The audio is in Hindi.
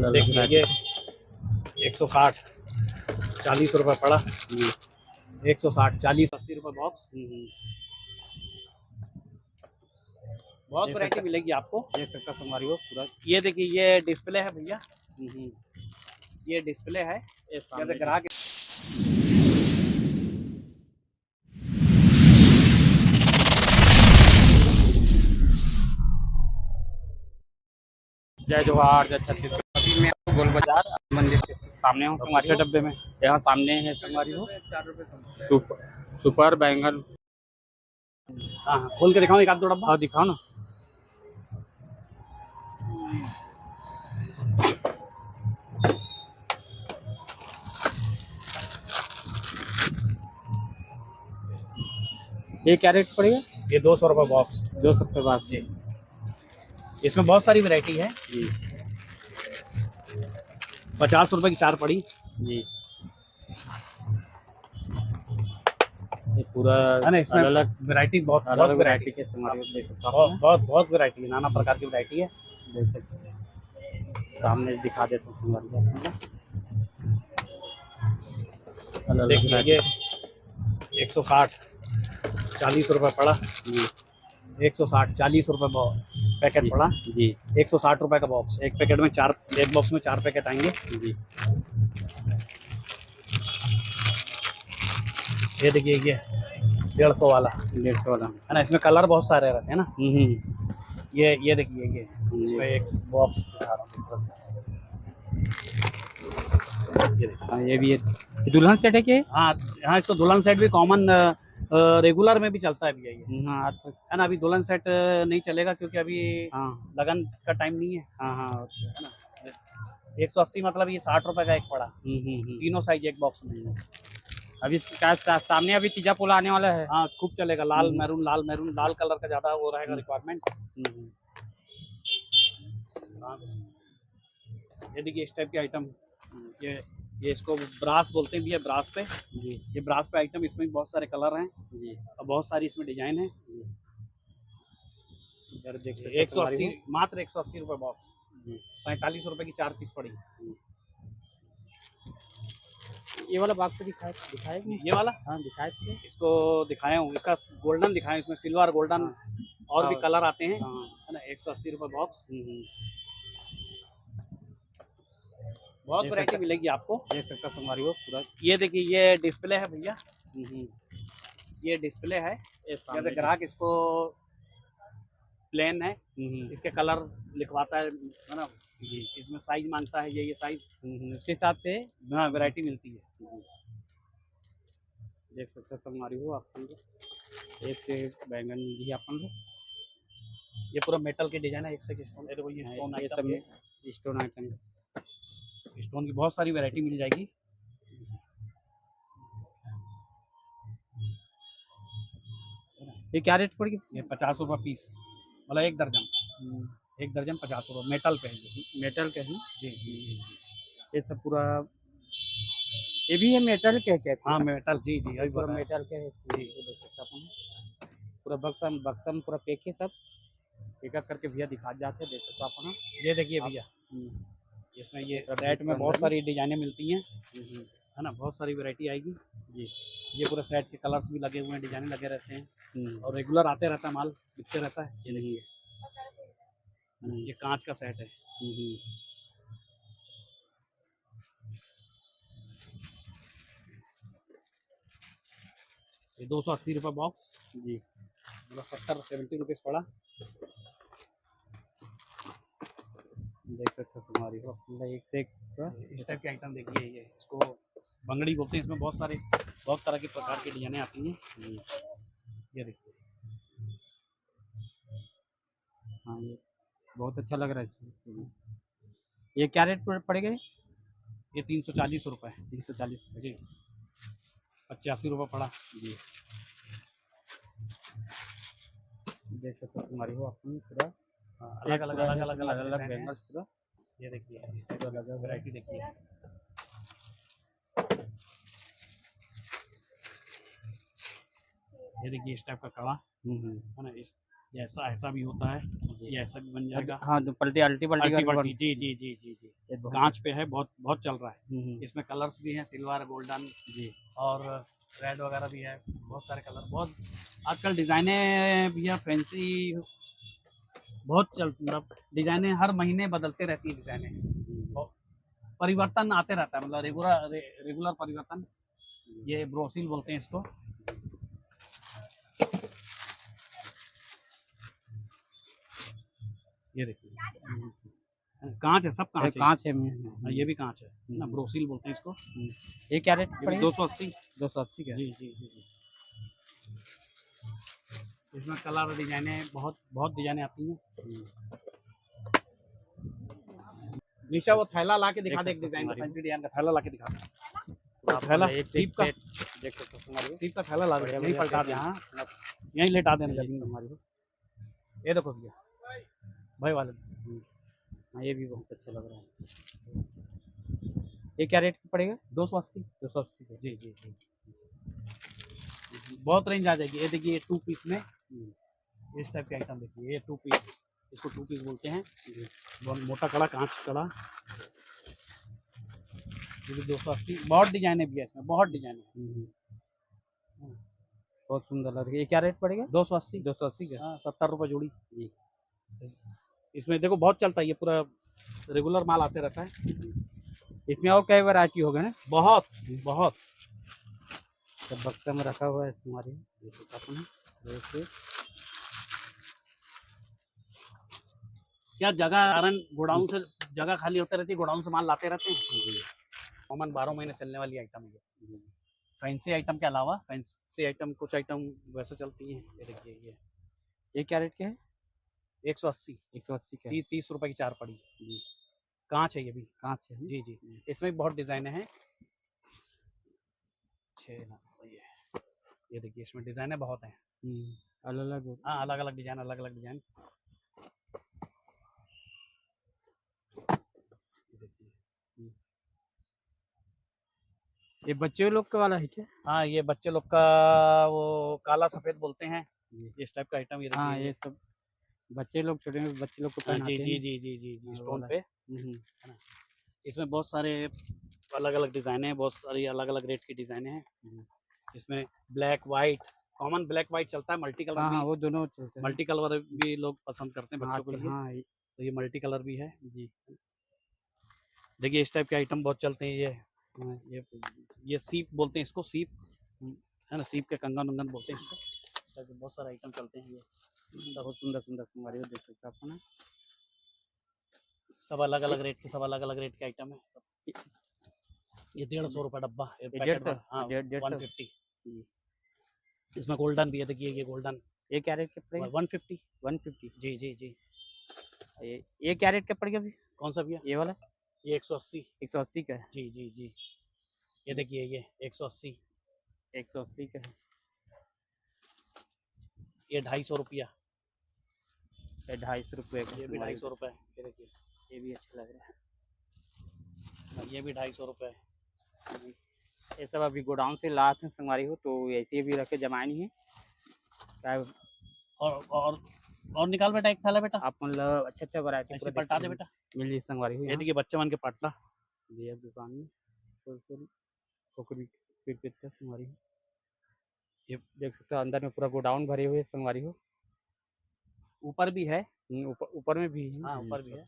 देखिए ये 160 40 रुपये पड़ा। 160 40 80 रुपये बॉक्स। बहुत वैरायटी मिलेगी आपको। देख सकता संगवारी हो पूरा। ये देखिए ये डिस्प्ले है भैया, ये डिस्प्ले है। जैसे ग्राहक जय जोहार जय छत्तीसगढ़। अभी मैं गोल बाजार मंदिर के सामने हूँ संगवारी डब्बे में। यहाँ सामने है संगवारी हो सुपर बैंगन। हाँ खोल के दिखाऊँ एक आध दो डब्बा। हाँ दिखाओ ना। ये क्या रेट पड़ेगा? ये 200 रुपये बॉक्स। 200 रुपये बात जी। इसमें बहुत सारी वैरायटी है जी। 50 रुपये की 4 पड़ी जी ये पूरा है ना। इसमें अलग वैरायटी बहुत अलग वैरायटी के संगवारी देख सकते हो। बहुत वैरायटी है, नाना प्रकार की वैरायटी है। देख सकते हो सामने दिखा देता हूँ संगवारी। देखिए ये 160 40 रुपये पड़ा। 160 40 रुपये पैकेट पड़ा जी। 160 रुपये का बॉक्स। एक पैकेट में 4, एक बॉक्स में 4 पैकेट आएंगे जी। ये देखिए ये 150 वाला 150 वाला है ना। इसमें कलर बहुत सारे रहते हैं ना। ये देखिए ये इसमें एक बॉक्स दिखा रहा हूँ। ये देखिए ये भी है दुल्हन सेट है क्या? हाँ हाँ, इसको दुल्हन सेट भी कॉमन रेगुलर में भी चलता है भैया ये। हाँ आज है ना। अभी दुल्हन सेट नहीं चलेगा क्योंकि अभी हाँ लगन का टाइम नहीं है। हाँ हाँ है ना। 180 मतलब ये 60 रुपये का एक पड़ा। तीनों साइज एक बॉक्स में। अभी सामने अभी तीजा पोला आने वाला है। हाँ खूब चलेगा। लाल मैरून लाल कलर का ज़्यादा वो रहेगा रिक्वायरमेंट। ये देखिए इस टाइप के आइटम। ये इसको ब्रास बोलते हैं भैया, ब्रास पे जी। ये ब्रास पे आइटम, इसमें भी बहुत सारे कलर हैं जी और बहुत सारी इसमें डिजाइन है। इधर देखिए 180 मात्र 180 रुपये बॉक्स। 45 रुपये की 4 पीस पड़ी। ये वाला बॉक्स दिखाए ये वाला हाँ दिखाए थे। इसको दिखाया हूँ, इसका गोल्डन दिखाया, इसमें सिल्वर गोल्डन और भी कलर आते हैं है ना। 180 रुपये बॉक्स। बहुत वैरायटी मिलेगी आपको। देख सकता संगवारी हो पूरा। ये देखिए ये डिस्प्ले है भैया, ये डिस्प्ले है। जैसे ग्राहक इसको प्लेन है, इसके कलर लिखवाता है ना जी। इसमें साइज मांगता है, ये साइज उसके हिसाब से हाँ वैरायटी मिलती है। देख सकते संगवारी हो आप एक से बैंगन जी अपन ये पूरा मेटल के डिजाइन है। एक से स्टोन, ये stone item, stone item, stone की बहुत सारी वैरायटी मिल जाएगी। ये क्या रेट पड़ेगी? ये 50 रुपये पीस, मतलब एक दर्जन 50 रुपये। मेटल पे है, मेटल के है जी। ये सब पूरा ये भी है मेटल के क्या? हाँ मेटल जी अभी पूरा मेटल के है जी। देख सकता अपन पूरा बक्सा में पूरा पैक है, सब एक एक करके भैया दिखा जाते हैं। देख सकता अपन। ये देखिए भैया इसमें ये सेट में बहुत सारी डिजाइनें मिलती हैं है ना। बहुत सारी वैरायटी आएगी जी। ये पूरे सेट के कलर्स भी लगे हुए हैं, डिजाइन लगे रहते हैं और रेगुलर आते रहता है, माल बिकते रहता है। ये देखिए ये कांच का सेट है। ये 280 रुपये बॉक्स जी, मतलब 70 रुपीज़ पड़ा। देख सकते हो हमारी हो एक से एक इस टाइप के आइटम देखिए। ये इसको बंगड़ी बोलते हैं। इसमें बहुत तरह की प्रकार की डिजाइनें आती हैं। ये देखिए हाँ ये बहुत अच्छा लग रहा है। ये क्या रेट पड़ेगा? ये 340 रुपये। 340 जी, 85 रुपये पड़ा जी। देख सकते हो हमारी हो अपन पूरा अलग अलग बैंगल्स पूरा। ये देखिए इस टाइप अलग वैरायटी देखिए। ये देखिए इस टाइप का कड़ा है ना। ऐसा भी होता है ये ऐसा भी बन जाएगा। हाँ तो अल्टी अल्टी करके पल्टी, जी जी जी जी जी। ये बहुत कांच पे है, बहुत बहुत चल रहा है। हम्म, इसमें कलर्स भी हैं, सिल्वर, गोल्डन जी और रेड वगैरह भी है। बहुत सारे कलर, बहुत आजकल डिज़ाइनें भैया फैंसी बहुत चल, मतलब डिज़ाइनें हर महीने बदलते रहती हैं डिज़ाइनें। और परिवर्तन आते रहता है, मतलब रेगुलर परिवर्तन। ये ब्रोसिल बोलते हैं इसको। ये देखिए कांच है, सब ये कांच है। कांच है हाँ, ये भी कांच है ना, ब्रोसिल बोलते हैं इसको। ये क्या रेट ये भी पड़ेगा? 280। 280 का। जी जी जी जी। इसमें कलर डिजाइनें बहुत बहुत डिजाइनें आती हैं। निशा वो थैला ला के दिखा दे, एक डिजाइन का फैंसी डिजाइन का थैला ला के दिखा दे। थैला सीप का, देख सकते हो हमारे सीप का थैला ला दे, यहीं पलटा दे, हाँ यहीं लेटा देना जमीन में। हमारे को। ये देखो भैया भाई वाले, हाँ ये भी बहुत अच्छा लग रहा है। ये क्या रेट पड़ेगा? 280। 280 का। जी जी जी। बहुत रेंज आ जाएगी। ये देखिए 2 पीस में इस टाइप के आइटम देखिए, ये 2 पीस, इसको 2 पीस बोलते हैं। बहुत मोटा कड़ा, कांच कड़ा, ये भी 280। बहुत डिजाइन है भैया इसमें, बहुत डिजाइन है। बहुत सुंदर लग रही है। ये क्या रेट पड़ेगा? 280। 280 का। हाँ, 70 रुपये जोड़ी। जी। इसमें देखो बहुत चलता है, ये पूरा रेगुलर माल आते रहता है। इसमें और कई वैरायटी होगा ना? बहुत बहुत। सब बक्सा में रखा हुआ है हमारे। जैसे क्या जगह कारण गोडाउन से जगह खाली होते रहती है, गोडाउन से माल लाते रहते हैं। कॉमन 12 महीने चलने वाली आइटम है। फैंसी आइटम के अलावा फैंसी आइटम, कुछ आइटम वैसे चलती हैं। ये देखिए ये क्या रेट के है? 180। 180 का। 30 रुपए की 4 पड़ी। जी। कांच है ये भी। कांच है। जी जी। इसमें भी बहुत डिजाइन है। ये देखिए इसमें डिजाइन बहुत हैं। अलग अलग। हाँ, अलग अलग डिजाइन, अलग अलग डिजाइन। ये बच्चे लोग का वाला है क्या? हाँ, ये बच्चे लोग का वो काला सफेद बोलते हैं, इस टाइप का आइटम। ये हाँ देखिए ये सब बच्चे लोग, छोटे बच्चे लोग को हाँ, पहनाते जी हैं। जी जी जी जी जी, हाँ, स्टोन वाला पे। हम्म, है ना। इसमें बहुत सारे अलग अलग डिजाइने हैं, बहुत सारी अलग अलग रेट की डिजाइने हैं। इसमें black white, common black white चलता है, मल्टी कलर हाँ भी। हाँ वो दोनों चलते हैं। मल्टी कलर भी लोग पसंद करते हैं हाँ बच्चों के आजकल लिए। हाँ तो ये मल्टी कलर भी है। जी। देखिए इस टाइप के आइटम बहुत चलते हैं। ये सीप बोलते हैं इसको, सीप है ना, सीप के कंगन उंगन बोलते हैं इसको। तो बहुत सारे आइटम चलते हैं। ये बहुत सुंदर सुंदर संगवारी देख सकते हैं आप ना। सब अलग अलग रेट के, सब अलग अलग रेट के आइटम है सब। ये 150 रुपये डब्बा, ये ये पैकेट 150? हाँ, 150? 150। इसमें गोल्डन भी है, देखिए ये गोल्डन ये क्या रेट का पड़ेगा? 150। 150। जी जी जी। ये क्या रेट का पड़ेगा अभी? कौन सा भैया? ये वाला ये 180। 180 का है। जी जी जी। ये देखिए ये 180। 180 का है। ये 250 रुपया। ये 250 रुपये का। ये भी 250 रुपये। ये देखिए ये भी अच्छा लग रहा है। ये भी 250 रुपये। ये सब अभी गोडाउन से लास्ट में संगवारी हो तो ऐसे ही भी रखे, जमाए नहीं है क्या? और निकाल बेटा, एक थाला बेटा, आप मतलब अच्छा अच्छा वैरायटी ऐसे पलटा दे बेटा। मिल जाए संगवारी हो। ये देखिए बच्चे मन के पाटला। जी अब दुकान में होलसेल खोखरी पीट का संगवारी हो। ये देख सकते हो अंदर में पूरा गोडाउन भरे हुए संगवारी हो। ऊपर भी है। ऊपर में भी है। हाँ, ऊपर भी है।